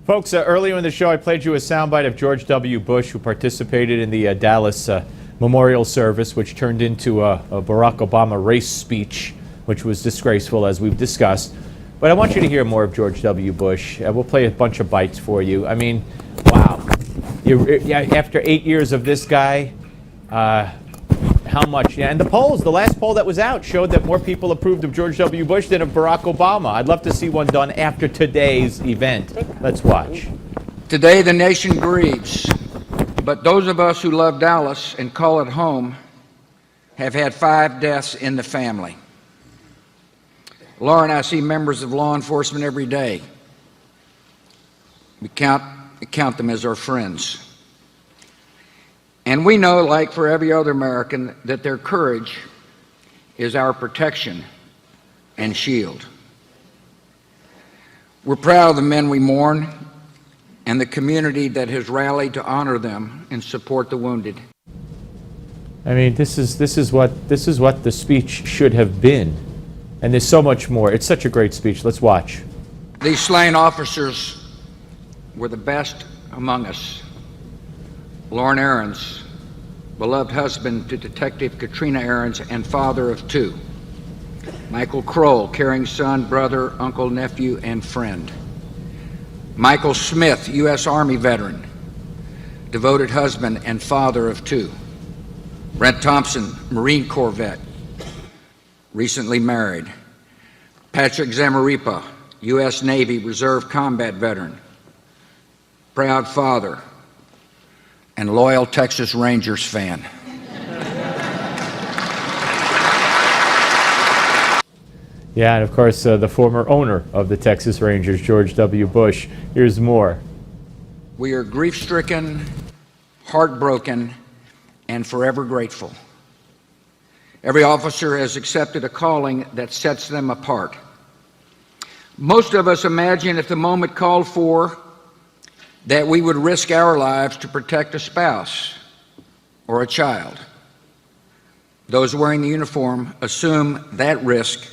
Folks, earlier in the show, I played you a soundbite of George W. Bush, who participated in the Dallas memorial service, which turned into a Barack Obama race speech, which was disgraceful, as we've discussed. But I want you to hear more of George W. Bush. We'll play a bunch of bites for you. I mean, wow. After 8 years of this guy, how much? Yeah, and the polls, the last poll that was out showed that more people approved of George W. Bush than of Barack Obama. I'd love to see one done after today's event. Let's watch. Today the nation grieves, but those of us who love Dallas and call it home have had 5 deaths in the family. Laura and I see members of law enforcement every day. We count them as our friends. And we know, like for every other American, that their courage is our protection and shield. We're proud of the men we mourn and the community that has rallied to honor them and support the wounded. I mean, this is what the speech should have been. And there's so much more. It's such a great speech. Let's watch. These slain officers were the best among us. Lauren Aarons, beloved husband to Detective Katrina Aarons and father of 2. Michael Kroll, caring son, brother, uncle, nephew, and friend. Michael Smith, U.S. Army veteran, devoted husband and father of 2. Brent Thompson, Marine Corps vet, recently married. Patrick Zamaripa, U.S. Navy Reserve combat veteran, proud father, and loyal Texas Rangers fan. Yeah, and of course, the former owner of the Texas Rangers, George W. Bush. Here's more. We are grief-stricken, heartbroken, and forever grateful. Every officer has accepted a calling that sets them apart. Most of us imagine if the moment called for that we would risk our lives to protect a spouse or a child. Those wearing the uniform assume that risk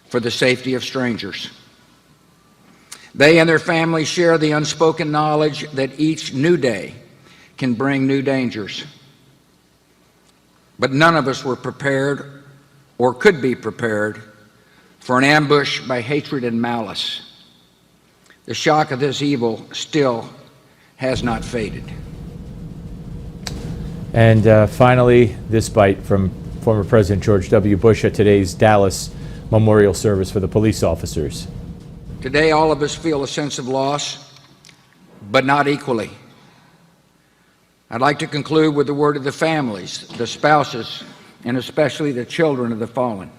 for the safety of strangers. They and their families share the unspoken knowledge that each new day can bring new dangers. But none of us were prepared or could be prepared for an ambush by hatred and malice. The shock of this evil still has not faded. And finally, this bite from former President George W. Bush at today's Dallas memorial service for the police officers. Today, all of us feel a sense of loss, but not equally. I'd like to conclude with the word of the families, the spouses, and especially the children of the fallen.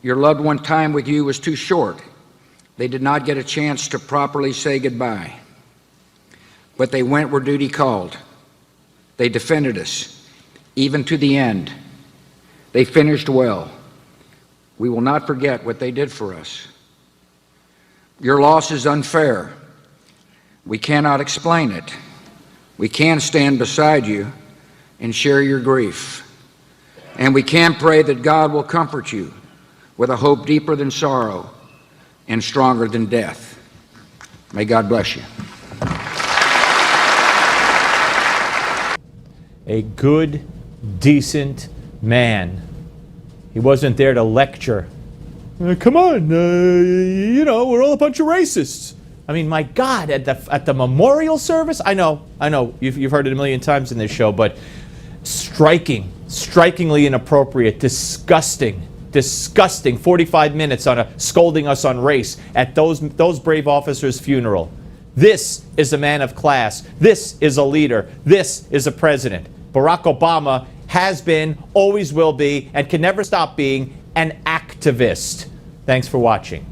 Your loved one time with you was too short. They did not get a chance to properly say goodbye. But they went where duty called. They defended us, even to the end. They finished well. We will not forget what they did for us. Your loss is unfair. We cannot explain it. We can stand beside you and share your grief. And we can pray that God will comfort you with a hope deeper than sorrow and stronger than death. May God bless you. A good, decent man. He wasn't there to lecture. Come on, you know, we're all a bunch of racists. I mean, my God, at the memorial service? I know, you've heard it a million times in this show, but strikingly inappropriate, disgusting, 45 minutes on scolding us on race at those brave officers' funeral. This is a man of class. This is a leader. This is a president. Barack Obama has been, always will be, and can never stop being an activist. Thanks for watching.